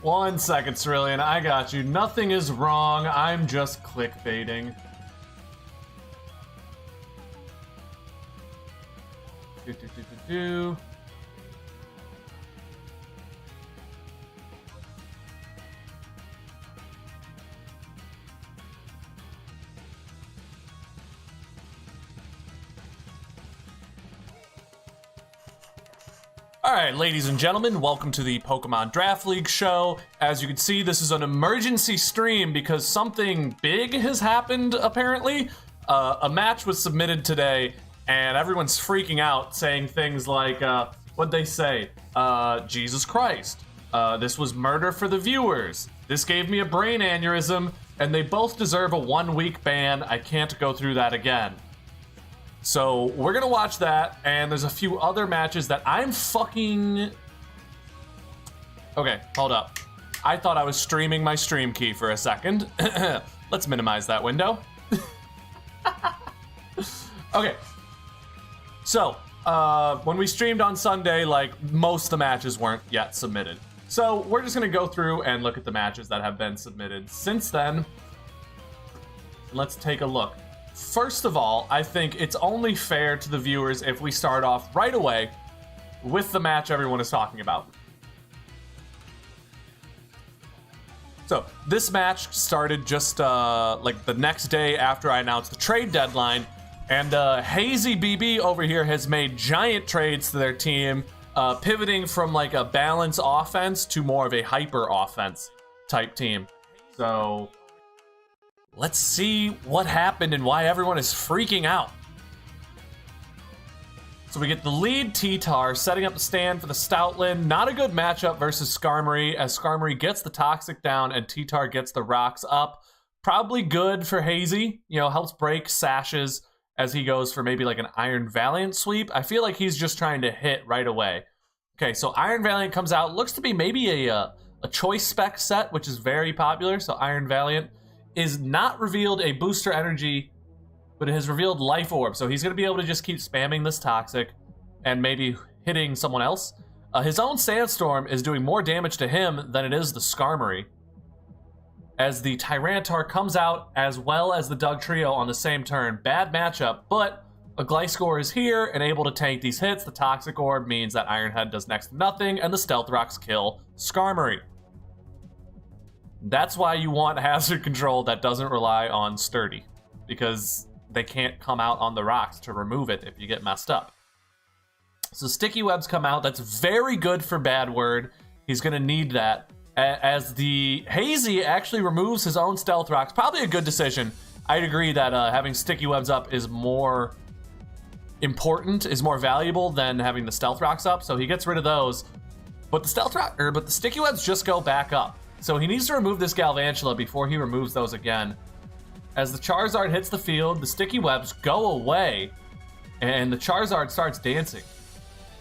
1 second, Cerulean. I got you. Nothing is wrong. I'm just clickbaiting. Do. Alright, ladies and gentlemen, welcome to the Pokemon Draft League show. As you can see, this is an emergency stream because something big has happened, apparently. A match was submitted today, and everyone's freaking out, saying things like, what'd they say? Jesus Christ. This was murder for the viewers. This gave me a brain aneurysm, and they both deserve a 1-week ban. I can't go through that again. So we're gonna watch that, and there's a few other matches that I'm fucking... Okay, hold up. I thought I was streaming my stream key for a second. Let's minimize that window. Okay. So, when we streamed on Sunday, like, most of the matches weren't yet submitted. So we're just gonna go through and look at the matches that have been submitted since then. Let's take a look. First of all, I think it's only fair to the viewers if we start off right away with the match everyone is talking about. So, this match started just like the next day after I announced the trade deadline, and Hazy BB over here has made giant trades to their team, pivoting from like a balance offense to more of a hyper offense type team. So... let's see what happened and why everyone is freaking out. So we get the lead T-Tar setting up the stand for the Stoutland. Not a good matchup versus Skarmory, as Skarmory gets the Toxic down and T-Tar gets the Rocks up. Probably good for Hazy, you know, helps break sashes as he goes for maybe like an Iron Valiant sweep. I feel like he's just trying to hit right away. Okay, so Iron Valiant comes out. Looks to be maybe a choice spec set, which is very popular. So Iron Valiant is not revealed a booster energy, but it has revealed Life Orb. So he's going to be able to just keep spamming this Toxic and maybe hitting someone else. His own Sandstorm is doing more damage to him than it is the Skarmory, as the Tyranitar comes out as well as the Dugtrio on the same turn. Bad matchup, but a Gliscor is here and able to tank these hits. The Toxic Orb means that Iron Head does next to nothing, and the Stealth Rocks kill Skarmory. That's why you want Hazard Control that doesn't rely on Sturdy, because they can't come out on the rocks to remove it if you get messed up. So Sticky Webs come out. That's very good for Bad Word. He's going to need that. As the Hazy actually removes his own Stealth Rocks. Probably a good decision. I'd agree that having Sticky Webs up is more important, is more valuable than having the Stealth Rocks up. So he gets rid of those. But the Sticky Webs just go back up. So he needs to remove this Galvantula before he removes those again. As the Charizard hits the field, the Sticky Webs go away, and the Charizard starts dancing.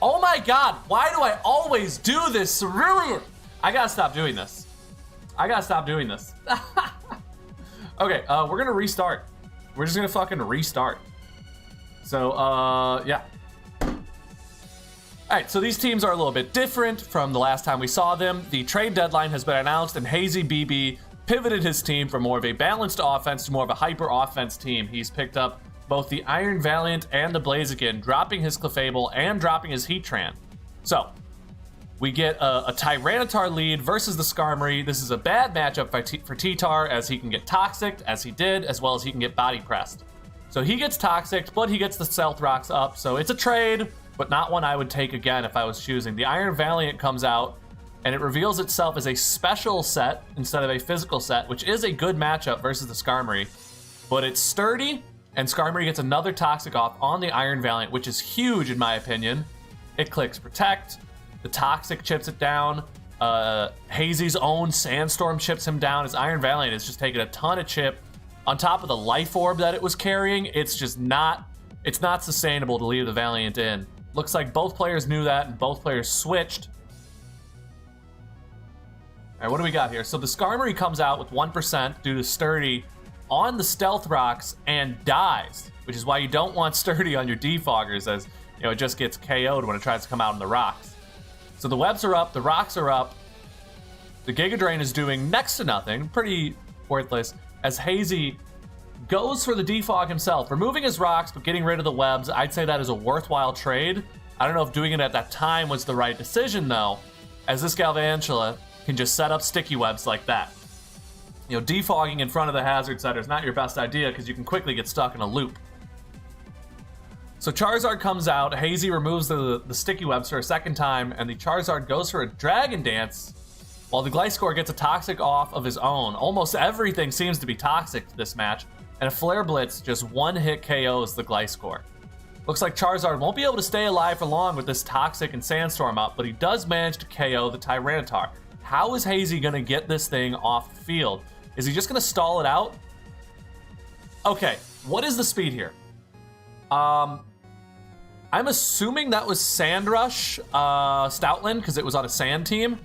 Oh my god, why do I always do this, Cerulean? I gotta stop doing this. Okay, we're gonna restart. We're just gonna fucking restart. So, yeah. Alright, so these teams are a little bit different from the last time we saw them. The trade deadline has been announced, and Hazy BB pivoted his team from more of a balanced offense to more of a hyper offense team. He's picked up both the Iron Valiant and the Blaziken, dropping his Clefable and dropping his Heatran. So, we get a Tyranitar lead versus the Skarmory. This is a bad matchup for T-Tar, as he can get Toxic, as he did, as well as he can get Body Pressed. So he gets Toxic, but he gets the Stealth Rocks up, so it's a trade, but not one I would take again if I was choosing. The Iron Valiant comes out, and it reveals itself as a special set instead of a physical set, which is a good matchup versus the Skarmory. But it's sturdy, and Skarmory gets another Toxic off on the Iron Valiant, which is huge in my opinion. It clicks Protect, the Toxic chips it down, Hazy's own Sandstorm chips him down. His Iron Valiant is just taking a ton of chip. On top of the Life Orb that it was carrying, it's just not sustainable to leave the Valiant in. Looks like both players knew that, and both players switched. All right, what do we got here? So the Skarmory comes out with 1% due to Sturdy on the Stealth Rocks and dies, which is why you don't want Sturdy on your Defoggers, as you know, it just gets KO'd when it tries to come out on the rocks. So the webs are up, the rocks are up. The Giga Drain is doing next to nothing, pretty worthless, as Hazy goes for the defog himself, removing his rocks but getting rid of the webs. I'd say that is a worthwhile trade. I don't know if doing it at that time was the right decision though, as this Galvantula can just set up sticky webs like that. You know, defogging in front of the hazard setter is not your best idea because you can quickly get stuck in a loop. So Charizard comes out, Hazy removes the sticky webs for a second time, and the Charizard goes for a Dragon Dance, while the Gliscor gets a Toxic off of his own. Almost everything seems to be Toxic this match, and a Flare Blitz just one-hit KOs the Gliscor. Looks like Charizard won't be able to stay alive for long with this Toxic and Sandstorm up, but he does manage to KO the Tyranitar. How is Hazy going to get this thing off the field? Is he just going to stall it out? Okay, what is the speed here? I'm assuming that was Sandrush Stoutland because it was on a sand team.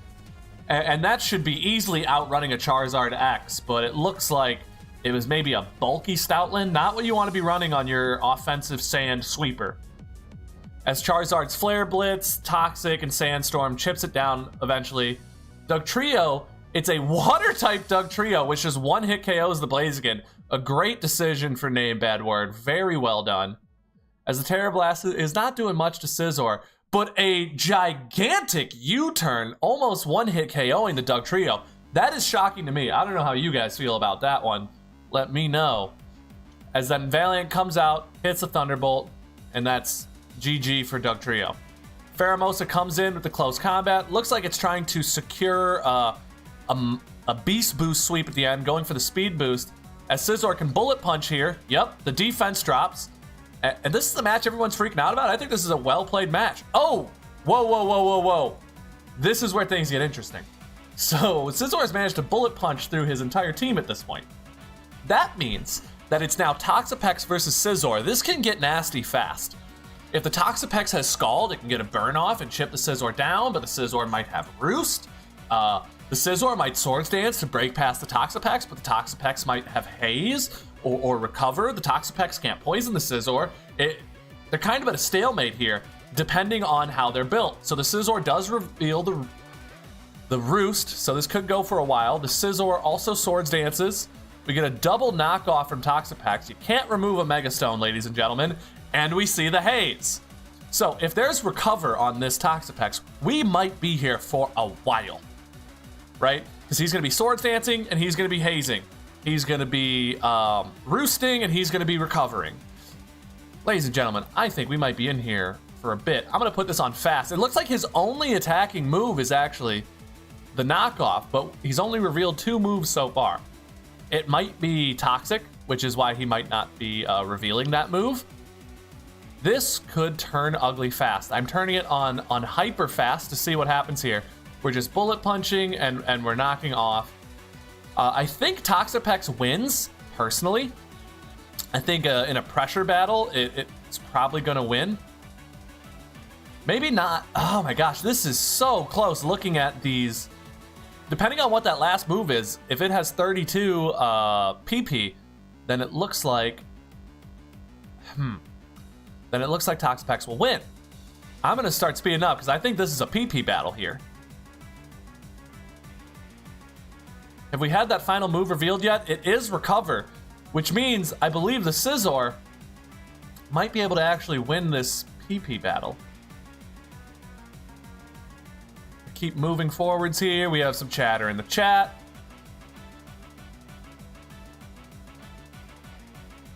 And that should be easily outrunning a Charizard X, but it looks like it was maybe a bulky Stoutland, not what you want to be running on your offensive sand sweeper. As Charizard's Flare Blitz, Toxic, and Sandstorm chips it down eventually. Dugtrio, it's a water-type Dugtrio, which just one-hit KOs the Blaziken. A great decision for name, bad word. Very well done. As the Terra Blast is not doing much to Scizor, but a gigantic U-turn, almost one-hit KOing the Dugtrio. That is shocking to me. I don't know how you guys feel about that one. Let me know. As then Valiant comes out, hits a Thunderbolt, and that's GG for Dugtrio. Pheromosa comes in with the close combat. Looks like it's trying to secure a Beast Boost sweep at the end, going for the Speed Boost. As Scizor can Bullet Punch here. Yep, the defense drops. And this is the match everyone's freaking out about. I think this is a well-played match. Oh! Whoa, whoa, whoa, whoa, whoa. This is where things get interesting. So, Scizor has managed to Bullet Punch through his entire team at this point. That means that it's now Toxapex versus Scizor. This can get nasty fast. If the Toxapex has Scald, it can get a burn off and chip the Scizor down, but the Scizor might have Roost. The Scizor might Swords Dance to break past the Toxapex, but the Toxapex might have Haze or Recover. The Toxapex can't poison the Scizor. They're kind of at a stalemate here, depending on how they're built. So the Scizor does reveal the Roost, so this could go for a while. The Scizor also Swords Dances. We get a double knockoff from Toxapex. You can't remove a Mega Stone, ladies and gentlemen. And we see the Haze. So if there's Recover on this Toxapex, we might be here for a while, right? Because he's going to be Swords Dancing and he's going to be hazing. He's going to be roosting and he's going to be recovering. Ladies and gentlemen, I think we might be in here for a bit. I'm going to put this on fast. It looks like his only attacking move is actually the knockoff, but he's only revealed 2 moves so far. It might be Toxic, which is why he might not be revealing that move. This could turn ugly fast. I'm turning it on hyper fast to see what happens here. We're just bullet punching and we're knocking off. I think Toxapex wins, personally. I think in a pressure battle, it's probably going to win. Maybe not. Oh my gosh, this is so close looking at these. Depending on what that last move is, if it has 32 PP, then it looks like... Then it looks like Toxapex will win. I'm going to start speeding up because I think this is a PP battle here. Have we had that final move revealed yet? It is Recover, which means I believe the Scizor might be able to actually win this PP battle. Keep moving forwards here. We have some chatter in the chat.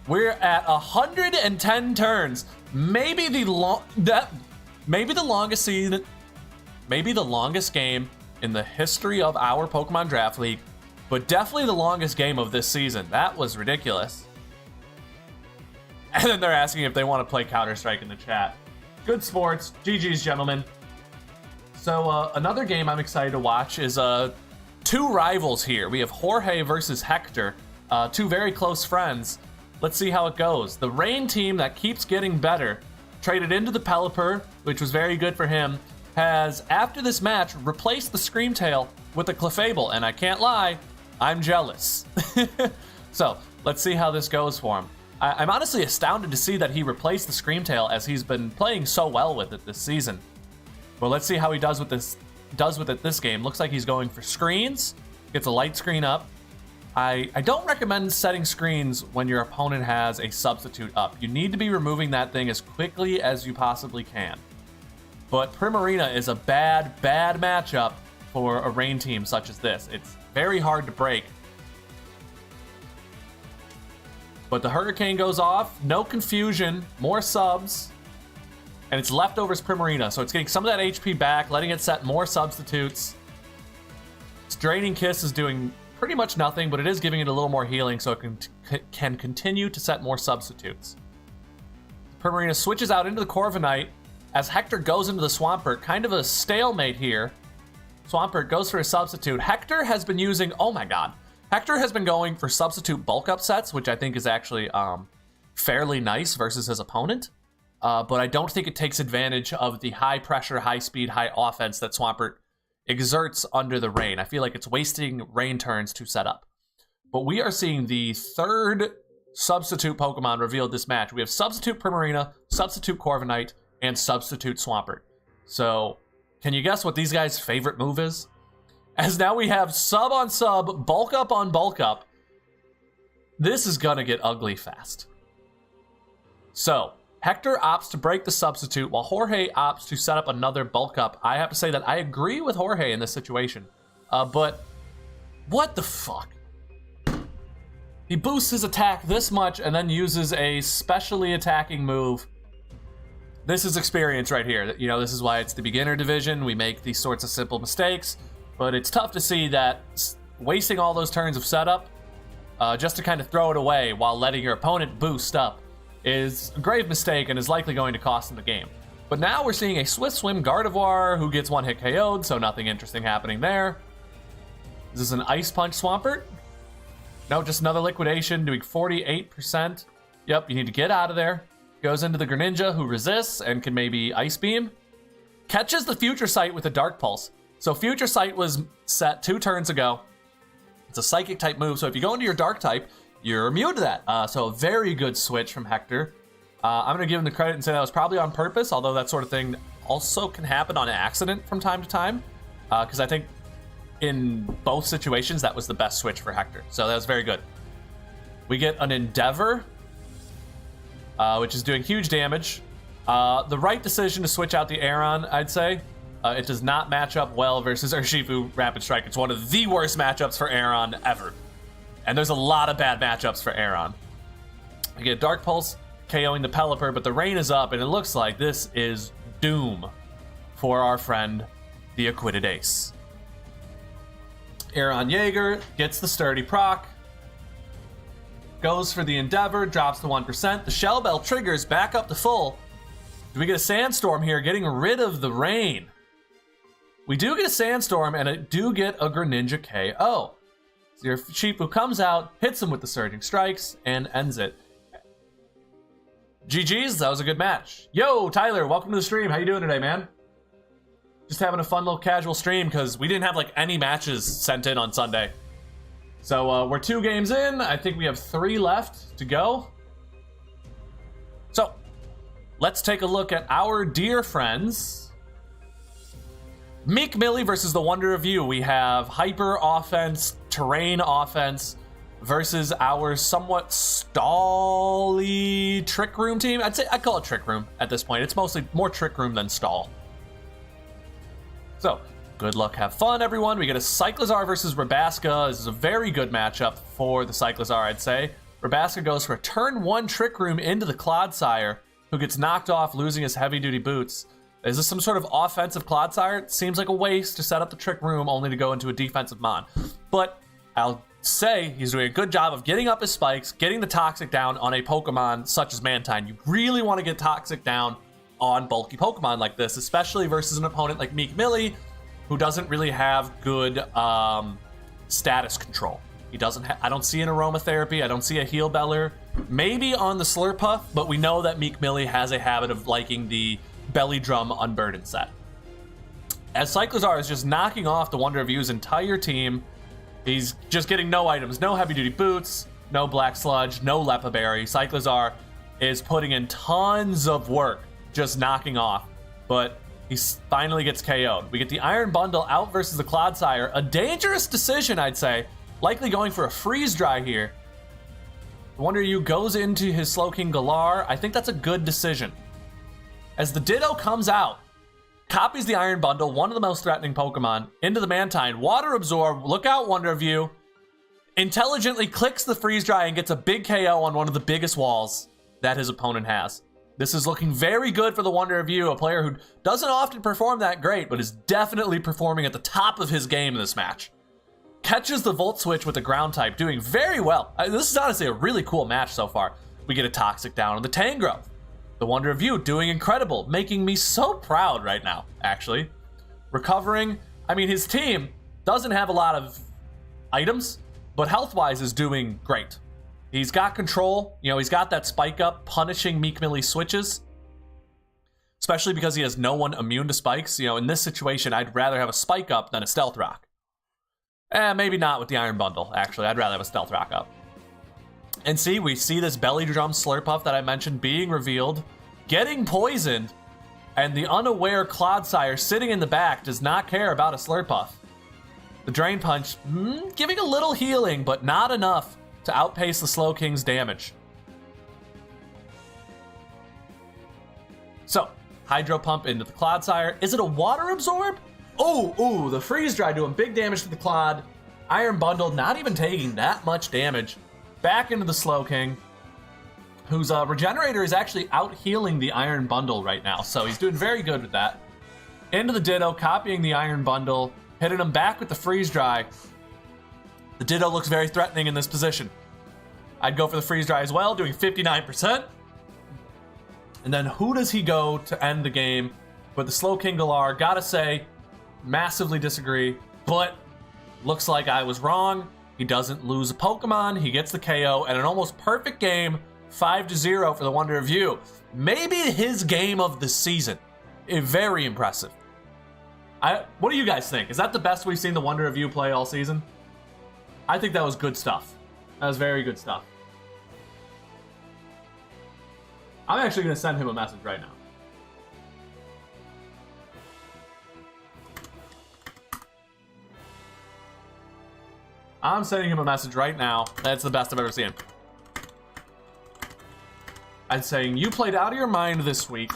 We're at 110 turns. Maybe the longest season, maybe the longest game in the history of our Pokemon Draft League, but definitely the longest game of this season. That was ridiculous. And then they're asking if they want to play Counter-Strike in the chat. Good sports. GG's, gentlemen. So another game I'm excited to watch is 2 rivals here. We have Jorge versus Hector, 2 very close friends. Let's see how it goes. The Rain team that keeps getting better, traded into the Pelipper, which was very good for him, has, after this match, replaced the Screamtail with a Clefable, and I can't lie, I'm jealous. So, let's see how this goes for him. I'm honestly astounded to see that he replaced the Screamtail as he's been playing so well with it this season. Well, let's see how he does with it this game. Looks like he's going for screens. Gets a light screen up. I don't recommend setting screens when your opponent has a substitute up. You need to be removing that thing as quickly as you possibly can. But Primarina is a bad matchup for a Reign team such as this. It's very hard to break. But the Hurricane goes off. No confusion. More subs. And it's leftovers Primarina. So it's getting some of that HP back, letting it set more substitutes. Its Draining Kiss is doing pretty much nothing, but it is giving it a little more healing so it can continue to set more substitutes. Primarina switches out into the Corviknight as Hector goes into the Swampert. Kind of a stalemate here. Swampert goes for a substitute. Hector has been using... Oh my god. Hector has been going for substitute bulk up sets, which I think is actually fairly nice versus his opponent. But I don't think it takes advantage of the high pressure, high speed, high offense that Swampert exerts under the Reign. I feel like it's wasting Reign turns to set up. But we are seeing the third substitute Pokemon revealed this match. We have substitute Primarina, substitute Corviknight, and substitute Swampert. So, can you guess what these guys' favorite move is? As now we have sub on sub, bulk up on bulk up. This is gonna get ugly fast. So, Hector opts to break the substitute while Jorge opts to set up another bulk up. I have to say that I agree with Jorge in this situation. But what the fuck? He boosts his attack this much and then uses a specially attacking move. This is experience right here. You know, this is why it's the beginner division. We make these sorts of simple mistakes, but it's tough to see that wasting all those turns of setup just to kind of throw it away while letting your opponent boost up is a grave mistake and is likely going to cost him the game. But now we're seeing a Swift Swim Gardevoir who gets one hit KO'd, so nothing interesting happening there. Is this an Ice Punch Swampert? No, just another liquidation, doing 48%. Yep, you need to get out of there. Goes into the Greninja, who resists and can maybe Ice Beam. Catches the Future Sight with a Dark Pulse. So Future Sight was set 2 turns ago. It's a Psychic type move, so if you go into your Dark type, you're immune to that. So a very good switch from Hector. I'm going to give him the credit and say that was probably on purpose, although that sort of thing also can happen on accident from time to time. Because I think in both situations, that was the best switch for Hector. So that was very good. We get an Endeavor, which is doing huge damage. The right decision to switch out the Aeron, I'd say. It does not match up well versus Urshifu Rapid Strike. It's one of the worst matchups for Aeron ever. And there's a lot of bad matchups for Aeron. We get Dark Pulse, KOing the Pelipper, but the rain is up, and it looks like this is doom for our friend, the Acquitted Ace. Aeron Jaeger gets the sturdy proc, goes for the Endeavor, drops to 1%. The Shell Bell triggers back up to full. Do we get a Sandstorm here, getting rid of the rain? We do get a Sandstorm, and I do get a Greninja KO. So your Urshifu comes out, hits him with the Surging Strikes, and ends it. GG's, that was a good match. Yo, Tyler, welcome to the stream. How you doing today, man? Just having a fun little casual stream because we didn't have like any matches sent in on Sunday. So we're 2 games in. I think we have 3 left to go. So let's take a look at our dear friends. Meek Millie versus the Wonder of You. We have Hyper Offense, Terrain Offense versus our somewhat stally Trick Room team. I'd call it Trick Room at this point. It's mostly more Trick Room than stall. So, good luck, have fun, everyone. We get a Cyclizar versus Rabasca. This is a very good matchup for the Cyclizar, I'd say. Rabasca goes for a turn 1 Trick Room into the Clodsire, who gets knocked off, losing his heavy-duty boots. Is this some sort of offensive Clodsire? It seems like a waste to set up the Trick Room only to go into a defensive Mon. But I'll say he's doing a good job of getting up his spikes, getting the Toxic down on a Pokemon such as Mantine. You really want to get Toxic down on bulky Pokemon like this, especially versus an opponent like Meek Millie, who doesn't really have good status control. He doesn't. I don't see an Aromatherapy. I don't see a Heal Beller. Maybe on the Slurpuff, but we know that Meek Millie has a habit of liking the Belly Drum Unburden set. As Cyclizar is just knocking off the Wonder of You's entire team, he's just getting no items, no heavy-duty boots, no Black Sludge, no Leppa Berry. Cyclizar is putting in tons of work just knocking off, but He finally gets KO'd. We get the Iron Bundle out versus the Clodsire. A dangerous decision, I'd say. Likely going for a freeze dry here. Wonder U goes into his Slowking Galar. I think that's a good decision. As the Ditto comes out, copies the Iron Bundle, one of the most threatening Pokemon, into the Mantine. Water Absorb, look out, Wonder View. Intelligently clicks the freeze dry and gets a big KO on one of the biggest walls that his opponent has. This is looking very good for the Wonder View, a player who doesn't often perform that great, but is definitely performing at the top of his game in this match. Catches the Volt Switch with the ground type, doing very well. This is honestly a really cool match so far. We get a Toxic down on the Tangrowth. The Wonder View doing incredible, making me so proud right now, actually. Recovering, I mean, his team doesn't have a lot of items, but health-wise is doing great. He's got control, you know, he's got that Spike Up, punishing Meek Millie switches. Especially because he has no one immune to spikes. You know, in this situation, I'd rather have a Spike Up than a Stealth Rock. Maybe not with the Iron Bundle, actually. I'd rather have a Stealth Rock up. And see, we see this Belly Drum Slurpuff that I mentioned being revealed, getting poisoned, and the unaware Clodsire sitting in the back does not care about a Slurpuff. The Drain Punch, giving a little healing, but not enough to outpace the Slowking's damage. So, Hydro Pump into the Clodsire. Is it a Water Absorb? Oh, the Freeze Dry doing big damage to the Clod. Iron Bundle not even taking that much damage. Back into the Slowking, whose Regenerator is actually out healing the Iron Bundle right now, so he's doing very good with that. Into the Ditto, copying the Iron Bundle, hitting him back with the Freeze Dry. The Ditto looks very threatening in this position. I'd go for the Freeze Dry as well, doing 59%. And then who does he go to end the game? But the Slowking Galar, gotta say, massively disagree, but looks like I was wrong. He doesn't lose a Pokemon, he gets the KO, and an almost perfect game, 5-0 for the Wonder View. Maybe his game of the season. Very impressive. What do you guys think? Is that the best we've seen the Wonder View play all season? I think that was good stuff. That was very good stuff. I'm actually going to send him a message right now. I'm sending him a message right now. That's the best I've ever seen. I'm saying, you played out of your mind this week.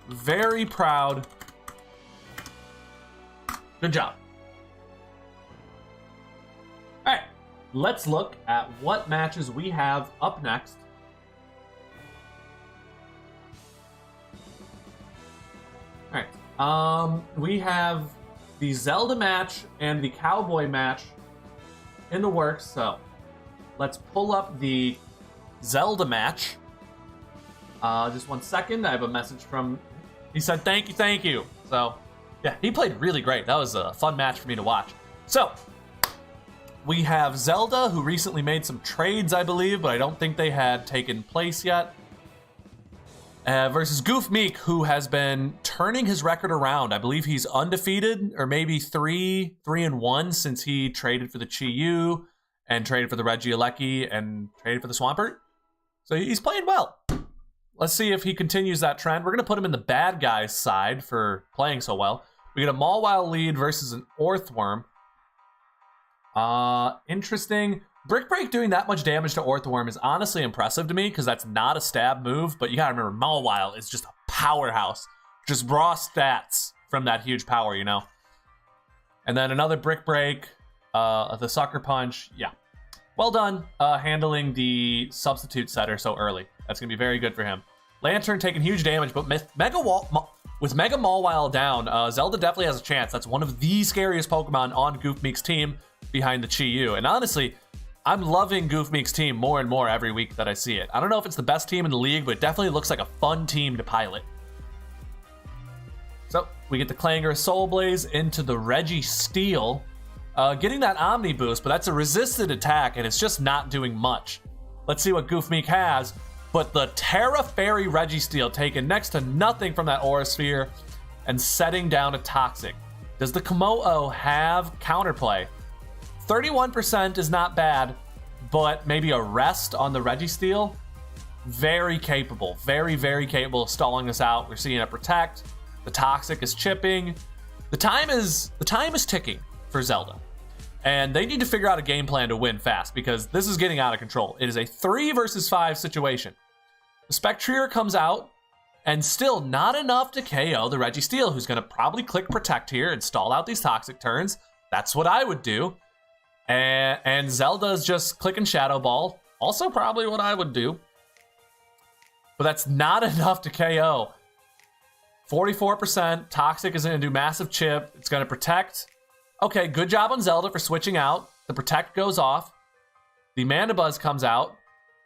Very proud. Good job. All right, let's look at what matches we have up next. All right, we have the Zelda match and the Cowboy match in the works, so let's pull up the Zelda match. Just 1 second. I have a message from... He said, thank you. So, yeah, he played really great. That was a fun match for me to watch. So, we have Zelda, who recently made some trades, I believe, but I don't think they had taken place yet. Versus Goof Meek, who has been turning his record around. I believe he's undefeated, or maybe 3-1 since he traded for the Chi-Yu and traded for the Regieleki and traded for the Swampert. So he's playing well. Let's see if he continues that trend. We're going to put him in the bad guy's side for playing so well. We get a Mawile lead versus an Orthworm. Interesting. Brick Break doing that much damage to Orthworm is honestly impressive to me because that's not a stab move, but you gotta remember, Mawile is just a powerhouse. Just raw stats from that huge power, you know? And then another Brick Break, the Sucker Punch, yeah. Well done handling the substitute setter so early. That's gonna be very good for him. Lantern taking huge damage, but with Mega Mawile down, Zelda definitely has a chance. That's one of the scariest Pokemon on Goof Meek's team behind the Chi-Yu. And honestly, I'm loving Goof Meek's team more and more every week that I see it. I don't know if it's the best team in the league, but it definitely looks like a fun team to pilot. So, we get the Clanger Soul Blaze into the Registeel. Getting that Omni boost, but that's a resisted attack, and it's just not doing much. Let's see what Goof Meek has. But the Terra Fairy Registeel taking next to nothing from that Aura Sphere and setting down a Toxic. Does the Komodo have counterplay? 31% is not bad, but maybe a rest on the Registeel. Very capable, very capable of stalling this out. We're seeing a Protect. The Toxic is chipping. The time is ticking for Zelda. And they need to figure out a game plan to win fast because this is getting out of control. It is a 3 versus 5 situation. The Spectrier comes out and still not enough to KO the Registeel, who's going to probably click Protect here and stall out these Toxic turns. That's what I would do. And Zelda's just clicking Shadow Ball. Also probably what I would do. But that's not enough to KO. 44%. Toxic is going to do massive chip. It's going to Protect. Okay, good job on Zelda for switching out. The Protect goes off. The Mandibuzz comes out.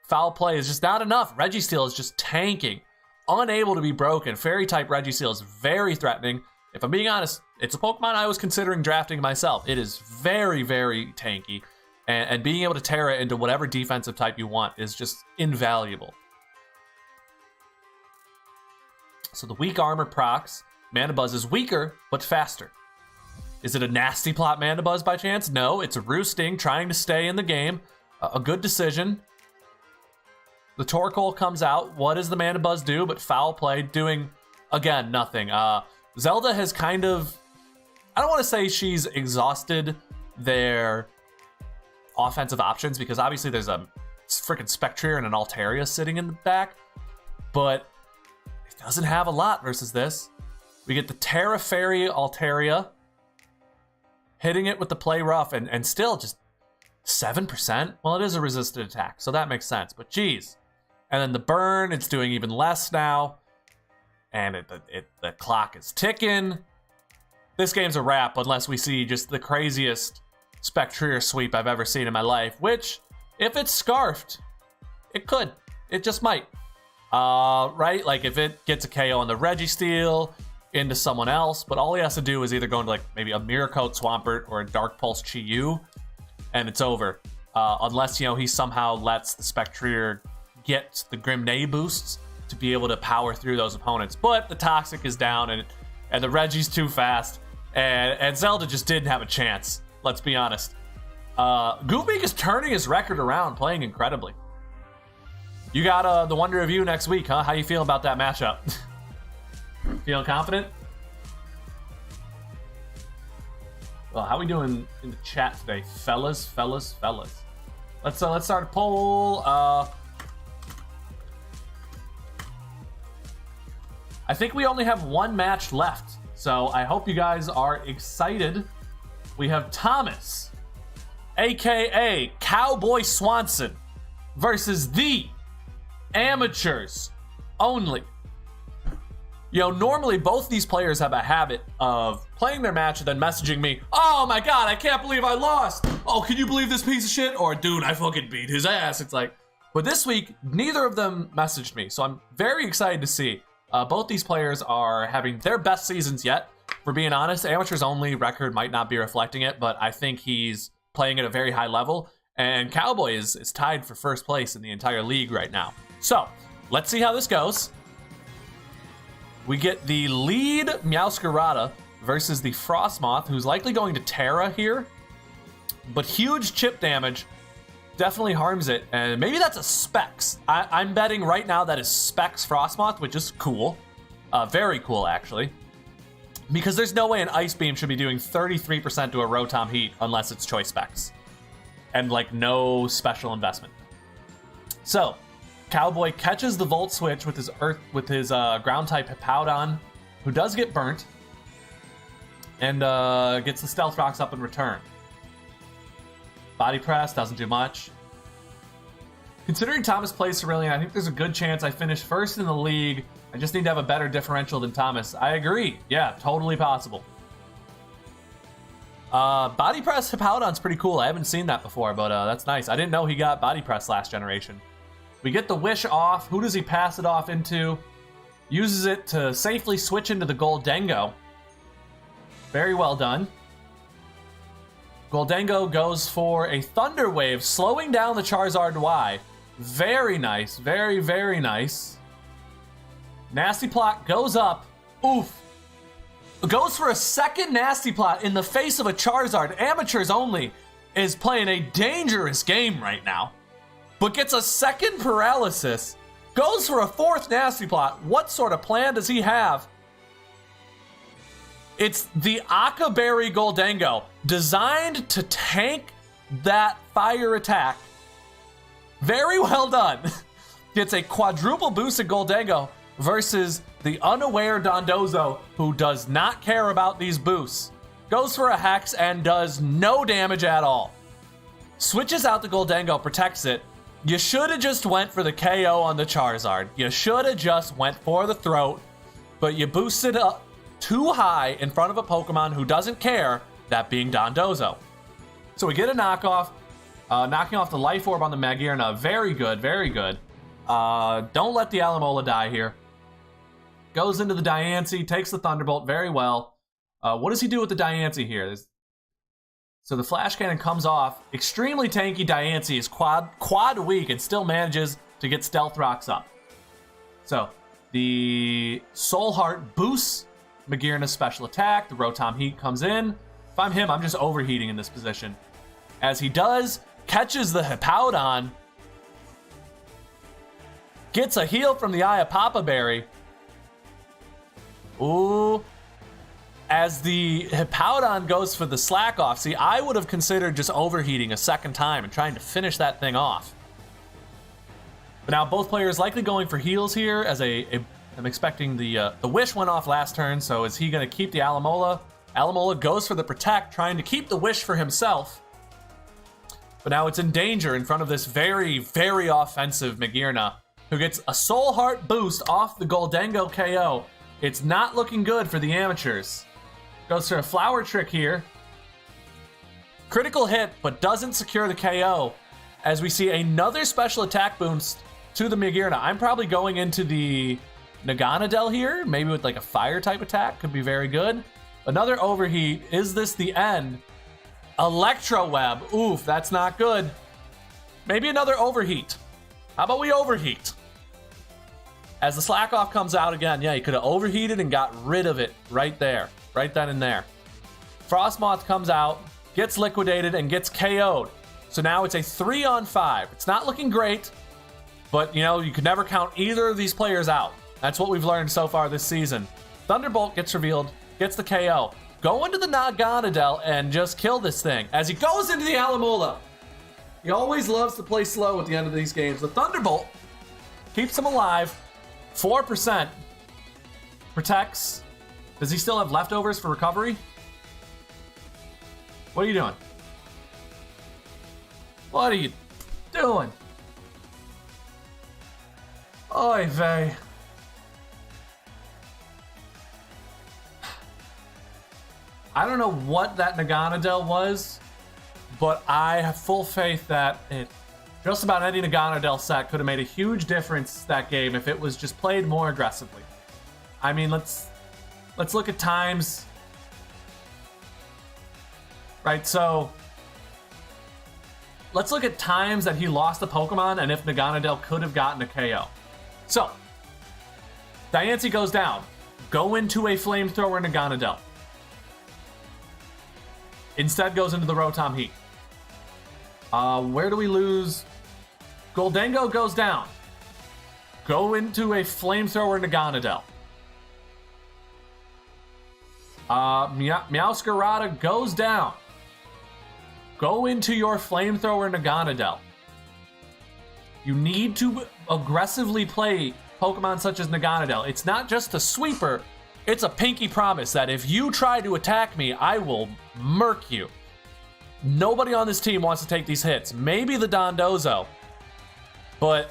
Foul play is just not enough. Registeel is just tanking. Unable to be broken. Fairy-type Registeel is very threatening. If I'm being honest, it's a Pokemon I was considering drafting myself. It is very, very tanky. And being able to tear it into whatever defensive type you want is just invaluable. So the weak armor procs. Mandibuzz is weaker, but faster. Is it a Nasty Plot Mandibuzz by chance? No, it's a Roosting trying to stay in the game. A good decision. The Torkoal comes out. What does the Mandibuzz do? But foul play, doing, again, nothing. Zelda has kind of, I don't want to say she's exhausted their offensive options because obviously there's a freaking Spectrier and an Altaria sitting in the back, but it doesn't have a lot versus this. We get the Terra Fairy Altaria. Hitting it with the Play Rough and still just 7%. Well, it is a resisted attack, so that makes sense. But geez. And then the burn, it's doing even less now. And the clock is ticking. This game's a wrap unless we see just the craziest Spectrier sweep I've ever seen in my life. Which, if it's Scarfed, it could. It just might. Right? Like if it gets a KO on the Registeel into someone else, but all he has to do is either go into like maybe a Mirror Coat Swampert or a Dark Pulse Chi-Yu, and it's over. Unless, you know, he somehow lets the Spectrier get the Grimnay boosts to be able to power through those opponents. But the Toxic is down, and the Reggie's too fast, and Zelda just didn't have a chance. Let's be honest. Goofbeak is turning his record around, playing incredibly. You got the Wonder Review next week, huh? How you feel about that matchup? Feeling confident? Well, how we doing in the chat today, fellas? Let's start a poll. I think we only have one match left, so I hope you guys are excited. We have Thomas, aka Cowboy Swanson, versus the Amateurs Only. You know, normally both these players have a habit of playing their match and then messaging me, "Oh my god, I can't believe I lost. Oh, can you believe this piece of shit?" Or, "Dude, I fucking beat his ass." It's like, but this week, neither of them messaged me. So I'm very excited to see. Both these players are having their best seasons yet. For being honest, Amateurs Only record might not be reflecting it, but I think he's playing at a very high level. And Cowboy is tied for first place in the entire league right now. So let's see how this goes. We get the lead Meowscarada versus the Frostmoth, who's likely going to Terra here. But huge chip damage definitely harms it. And maybe that's a Specs. I'm betting right now that is Specs Frostmoth, which is cool. Very cool, actually. Because there's no way an Ice Beam should be doing 33% to a Rotom Heat unless it's Choice Specs. And, like, no special investment. So, Cowboy catches the Volt Switch with his Ground-type Hippowdon, who does get burnt. And gets the Stealth Rocks up in return. Body Press doesn't do much. Considering Thomas plays Cerulean, I think there's a good chance I finish first in the league. I just need to have a better differential than Thomas. I agree. Yeah, totally possible. Body Press Hippowdon's pretty cool. I haven't seen that before, but that's nice. I didn't know he got Body Press last generation. We get the Wish off. Who does he pass it off into? Uses it to safely switch into the Goldengo. Very well done. Goldengo goes for a Thunder Wave, slowing down the Charizard Y. Very nice. Very, very nice. Nasty Plot goes up. Oof. Goes for a second Nasty Plot in the face of a Charizard. Amateurs Only is playing a dangerous game right now. But gets a second Paralysis. Goes for a fourth Nasty Plot. What sort of plan does he have? It's the Akaberry Goldengo, designed to tank that fire attack. Very well done. Gets a quadruple boosted Goldengo versus the unaware Dondozo, who does not care about these boosts. Goes for a Hex and does no damage at all. Switches out the Goldengo, protects it. You should have just went for the KO on the Charizard. You should have just went for the throat, but you boosted up too high in front of a Pokemon who doesn't care, that being Dondozo. So we get a knockoff, knocking off the Life Orb on the Magearna. Very good, very good. Don't let the Alomola die here. Goes into the Diancie, takes the Thunderbolt very well. What does he do with the Diancie here? So the Flash Cannon comes off. Extremely tanky Diancie is quad weak and still manages to get Stealth Rocks up. So the Soul Heart boosts Magearna's special attack. The Rotom Heat comes in. If I'm him, I'm just overheating in this position. As he does, catches the Hippowdon. Gets a heal from the Eye of Papa Berry. Ooh. As the Hippowdon goes for the slack off. See, I would have considered just overheating a second time and trying to finish that thing off. But now both players likely going for heals here. As I'm expecting the Wish went off last turn, so is he going to keep the Alomola? Alomola goes for the Protect, trying to keep the Wish for himself. But now it's in danger in front of this very, very offensive Magearna, who gets a Soul Heart boost off the Goldengo KO. It's not looking good for the amateurs. Goes for a Flower Trick here. Critical hit, but doesn't secure the KO. As we see another special attack boost to the Magearna. I'm probably going into the Naganadel here, maybe with like a fire type attack. Could be very good. Another overheat. Is this the end? Electro Web. Oof, that's not good. Maybe another overheat. How about we overheat? As the slack off comes out again, yeah, he could have overheated and got rid of it right there, right then and there. Frostmoth comes out, gets liquidated, and gets KO'd. So now it's a 3-on-5. It's not looking great, but you know, you could never count either of these players out. That's what we've learned so far this season. Thunderbolt gets revealed, gets the KO. Go into the Naganadel and just kill this thing. As he goes into the Alomola. He always loves to play slow at the end of these games. The Thunderbolt keeps him alive. 4%. Protects. Does he still have leftovers for recovery? What are you doing? What are you doing? Oy vey. I don't know what that Naganadel was, but I have full faith that just about any Naganadel set could have made a huge difference that game if it was just played more aggressively. I mean, let's look at times. Right, so let's look at times that he lost a Pokemon and if Naganadel could have gotten a KO. So, Diancie goes down. Go into a Flamethrower Naganadel. Instead goes into the Rotom Heat. Where do we lose? Goldengo goes down. Go into a Flamethrower Naganadel. Meowscarada goes down. Go into your Flamethrower Naganadel. You need to aggressively play Pokemon such as Naganadel. It's not just a sweeper, it's a pinky promise that if you try to attack me, I will murk you. Nobody on this team wants to take these hits. Maybe the Dondozo, but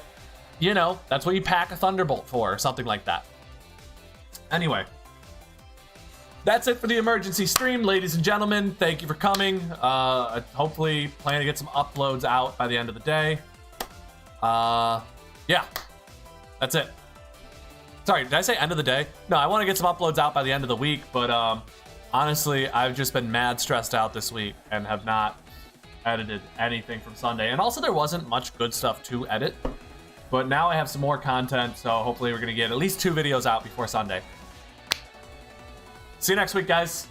you know, that's what you pack a Thunderbolt for or something like that. Anyway, that's it for the emergency stream, ladies and gentlemen. Thank you for coming. Hopefully plan to get some uploads out by the end of the day. Yeah, that's it. Sorry, did I say end of the day? No, I want to get some uploads out by the end of the week, but honestly, I've just been mad stressed out this week and have not edited anything from Sunday. And also there wasn't much good stuff to edit, but now I have some more content, so hopefully we're going to get at least 2 videos out before Sunday. See you next week, guys.